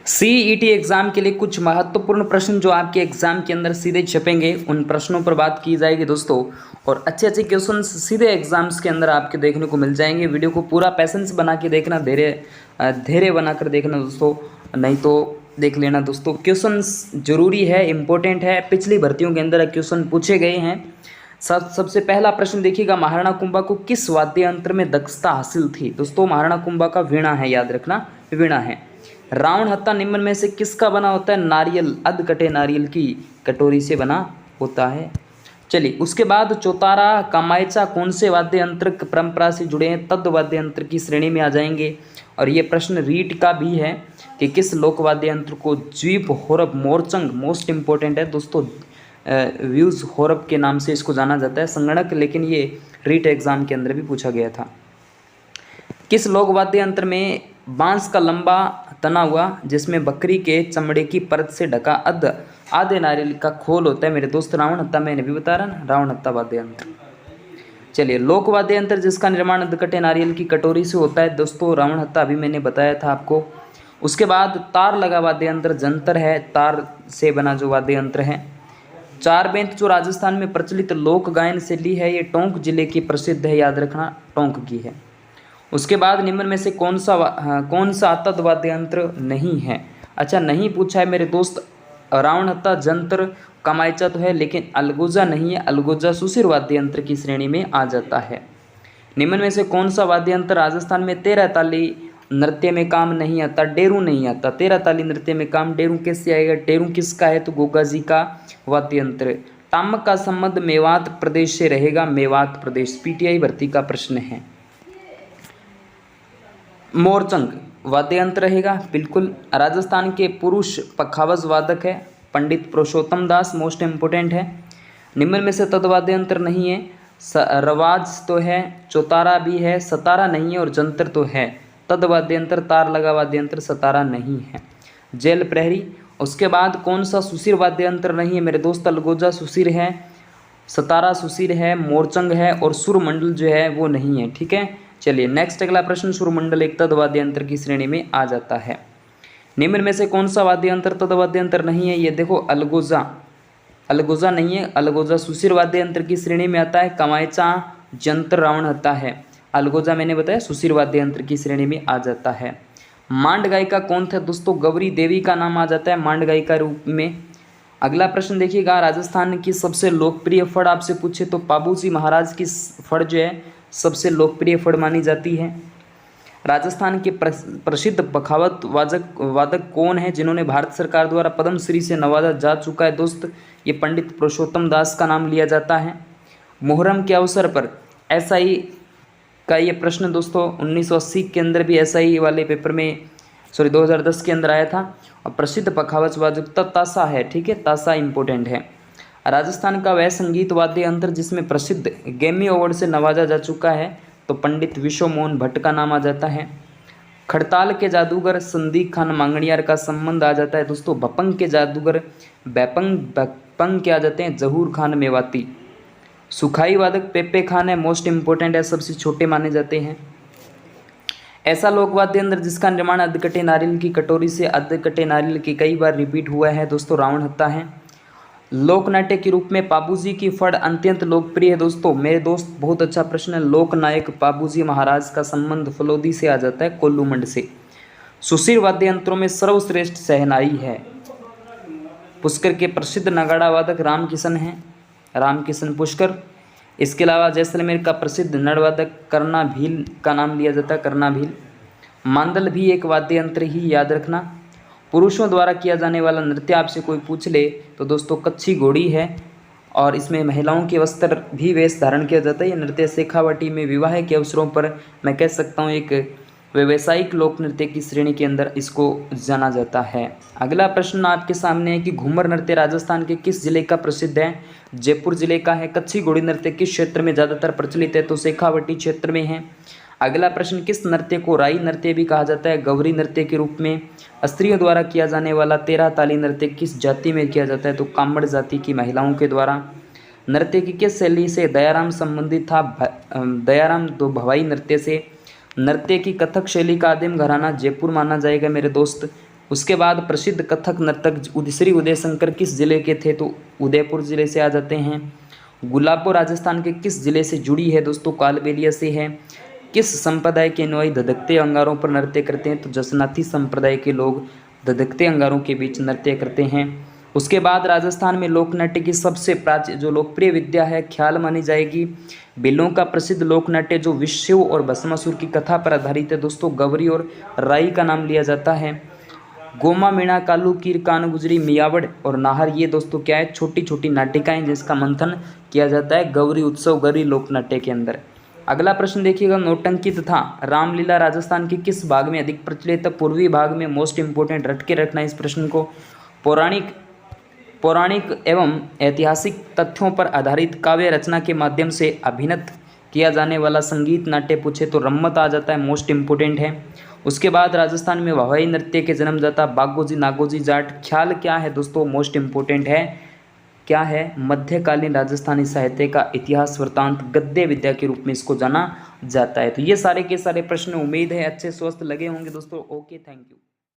CET exam के लिए कुछ महत्वपूर्ण प्रश्न जो आपके एग्जाम के अंदर सीधे छपेंगे, उन प्रश्नों पर बात की जाएगी दोस्तों। और अच्छे अच्छे क्वेश्चन सीधे एग्जाम्स के अंदर आपके देखने को मिल जाएंगे। वीडियो को पूरा पैसेंस बना के देखना, धैर्य बनाकर देखना दोस्तों, नहीं तो देख लेना दोस्तों। क्वेश्चंस जरूरी है, इंपॉर्टेंट है, पिछली भर्तियों के अंदर क्वेश्चन पूछे गए हैं। सबसे पहला प्रश्न देखिएगा, महाराणा कुंभा को किस वाद्य यंत्र में दक्षता हासिल थी? दोस्तों महाराणा कुंभा का वीणा है, याद रखना वीणा है। रावण हत्था निम्न में से किसका बना होता है? नारियल, अधकटे नारियल की कटोरी से बना होता है। चलिए उसके बाद चौतारा कामायचा कौन से वाद्य यंत्र परंपरा से जुड़े हैं? तद्ध वाद्य यंत्र की श्रेणी में आ जाएंगे। और ये प्रश्न रीट का भी है कि किस लोक वाद्य यंत्र को ज्वीप होरब मोरचंग, मोस्ट इंपॉर्टेंट है दोस्तों, व्यूज होरब के नाम से इसको जाना जाता है संगणक, लेकिन ये रीट एग्जाम के अंदर भी पूछा गया था। किस लोक वाद्य यंत्र में बांस का लंबा तना हुआ जिसमें बकरी के चमड़े की परत से ढका आधे नारियल का खोल होता है? मेरे दोस्त रावण हत्था, मैंने भी बता रहा ना, रावण हत्था वाद्य यंत्र। चलिए लोक वाद्य यंत्र जिसका निर्माण अधकटे नारियल की कटोरी से होता है दोस्तों, रावण हत्था, अभी मैंने बताया था आपको। उसके बाद तार लगा वाद्य यंत्र जंतर है, तार से बना जो वाद्य यंत्र है। चार बेंत जो राजस्थान में प्रचलित लोक गायन शैली है, ये टोंक जिले की प्रसिद्ध है, याद रखना टोंक की है। उसके बाद निम्न में से कौन सा तद्ध वाद्य यंत्र नहीं है? अच्छा नहीं पूछा है मेरे दोस्त, रावण हत्था, जंतर, कमायचा तो है, लेकिन अलगोजा नहीं है। अलगोजा सुशिर वाद्य यंत्र की श्रेणी में आ जाता है। निम्न में से कौन सा वाद्य यंत्र राजस्थान में 13 ताली नृत्य में काम नहीं आता? डेरू नहीं आता। 13 ताली नृत्य में काम डेरू कैसे आएगा? डेरू किसका है? तो गोगा जी का वाद्य यंत्र। टामक का संबंध मेवात प्रदेश से रहेगा, मेवात प्रदेश, पीटीआई भर्ती का प्रश्न है। मोरचंग वाद्य यंत्र रहेगा बिल्कुल। राजस्थान के पुरुष पखावज वादक है पंडित पुरुषोत्तम दास, मोस्ट इंपोर्टेंट है। निम्न में से तद्ध वाद्य यंत्र नहीं है, रवाज तो है, चौतारा भी है, सतारा नहीं है और जंतर तो है। तद्ध वाद्य यंत्र तार लगा वाद्य यंत्र, सतारा नहीं है। जेल प्रहरी। उसके बाद कौन सा सुशिर वाद्य यंत्र नहीं है मेरे दोस्त? अलगोजा सुशिर है, सतारा सुशिर है, मोरचंग है और सुरमंडल जो है वो नहीं है। ठीक है, चलिए नेक्स्ट अगला प्रश्न, सुरमंडल एक तद्ध वाद्य यंत्र की श्रेणी में आ जाता है। निम्न में से कौन सा वाद्य यंत्र तद्ध वाद्य यंत्र नहीं है? ये देखो अलगोजा, अलगोजा नहीं है, अलगोजा सुशिर वाद्य यंत्र की श्रेणी में आता है। कमायचा जंत्र रावण हत्था है, अलगोजा मैंने बताया सुशिर वाद्य यंत्र की श्रेणी में आ जाता है। मांड गायिका कौन था दोस्तों? गौरी देवी का नाम आ जाता है मांड गायिका रूप में। अगला प्रश्न देखिएगा, राजस्थान की सबसे लोकप्रिय फड़ आपसे पूछे तो पाबूजी महाराज की फड़ जो है सबसे लोकप्रिय फड़ मानी जाती है। राजस्थान के प्रसिद्ध बखावत वादक कौन है जिन्होंने भारत सरकार द्वारा पद्मश्री से नवाजा जा चुका है दोस्त? ये पंडित पुरुषोत्तम दास का नाम लिया जाता है। मुहर्रम के अवसर पर एसआई का ये प्रश्न दोस्तों 1980 के अंदर भी एसआई वाले पेपर में 2010 के अंदर आया था। और प्रसिद्ध पखावज वादक तासा है, ठीक है, तासा इंपॉर्टेंट है। राजस्थान का वह संगीत वाद्य यंत्र जिसमें प्रसिद्ध ग्रैमी अवार्ड से नवाजा जा चुका है तो पंडित विश्व मोहन भट्ट का नाम आ जाता है। खड़ताल के जादूगर संदीप खान मांगणियार का संबंध आ जाता है दोस्तों भपंग के जादूगर बपंग के आ जाते हैं जहूर खान मेवाती। सुखाई वादक पेपे खान है, मोस्ट इंपॉर्टेंट है, सबसे छोटे माने जाते हैं। ऐसा लोकवाद्य यंत्र जिसका निर्माण अधकटे नारियल की कटोरी से अधकटे नारियल की कई बार रिपीट हुआ है दोस्तों, रावण हत्था है। लोक नाट्य के रूप में पाबूजी की फड़ अत्यंत लोकप्रिय है दोस्तों। मेरे दोस्त बहुत अच्छा प्रश्न है, लोक नायक पाबूजी महाराज का संबंध फलोदी से आ जाता है, कोल्लूमंड से। सुशिर वाद्य यंत्रों में सर्वश्रेष्ठ शहनाई है। पुष्कर के प्रसिद्ध नगाड़ा वादक रामकिशन हैं, रामकिशन पुष्कर। इसके अलावा जैसलमेर का प्रसिद्ध नड़वादक करना भील का नाम लिया जाता है, करना भील। मांदल भी एक वाद्य यंत्र ही, याद रखना। पुरुषों द्वारा किया जाने वाला नृत्य आपसे कोई पूछ ले तो दोस्तों कच्छी घोड़ी है और इसमें महिलाओं के वस्त्र भी वेश धारण किया जाता है। ये नृत्य शेखावाटी में विवाह के अवसरों पर मैं कह सकता हूँ एक व्यावसायिक लोक नृत्य की श्रेणी के अंदर इसको जाना जाता है। अगला प्रश्न आपके सामने है कि घूमर नृत्य राजस्थान के किस जिले का प्रसिद्ध है? जयपुर जिले का है। कच्छी घोड़ी नृत्य किस क्षेत्र में ज़्यादातर प्रचलित है? तो शेखावाटी क्षेत्र में है। अगला प्रश्न, किस नृत्य को राई नृत्य भी कहा जाता है? गौरी नृत्य के रूप में। स्त्रियों द्वारा किया जाने वाला 13 ताली नृत्य किस जाति में किया जाता है? तो कामड़ जाति की महिलाओं के द्वारा। नृत्य की किस शैली से दयाराम संबंधित था? दयाराम दो भवाई नृत्य से। नृत्य की कथक शैली का आदिम घराना जयपुर माना जाएगा मेरे दोस्त। उसके बाद प्रसिद्ध कथक नर्तक श्री उदय शंकर किस जिले के थे, तो उदयपुर जिले से आ जाते हैं। गुलाबो राजस्थान के किस जिले से जुड़ी है, दोस्तों कालबेलिया से है। किस संप्रदाय के अनुयायी धधकते अंगारों पर नृत्य करते हैं, तो जसनाथी संप्रदाय के लोग धधकते अंगारों के बीच नृत्य करते हैं। उसके बाद राजस्थान में लोक नाट्य की सबसे प्राचीन जो लोकप्रिय विद्या है ख्याल मानी जाएगी। बिलों का प्रसिद्ध लोक नाट्य जो विष्णु और भस्मासुर की कथा पर आधारित है, दोस्तों गौरी और राई का नाम लिया जाता है। गोमा, मीणा, कालू, कीर, कान गुजरी, मियावड़ और नाहर, ये दोस्तों क्या है, छोटी छोटी नाटिकाएं जिसका मंथन किया जाता है गौरी उत्सव गौरी लोक नाट्य के अंदर। अगला प्रश्न देखिएगा, नौटंकी तथा रामलीला राजस्थान के किस भाग में अधिक प्रचलित है, पूर्वी भाग में। मोस्ट इंपोर्टेंट, रट के रखना इस प्रश्न को। पौराणिक एवं ऐतिहासिक तथ्यों पर आधारित काव्य रचना के माध्यम से अभिनत किया जाने वाला संगीत नाट्य पूछे तो रम्मत आ जाता है, मोस्ट इंपोर्टेंट है। उसके बाद राजस्थान में वाहवाई नृत्य के जन्मदाता बागोजी नागोजी जाट, ख्याल क्या है दोस्तों, मोस्ट इंपोर्टेंट है, क्या है, मध्यकालीन राजस्थानी साहित्य का इतिहास वृत्तांत गद्य विद्या के रूप में इसको जाना जाता है। तो ये सारे के सारे प्रश्न उम्मीद है अच्छे स्वस्थ लगे होंगे दोस्तों। Okay, thank you.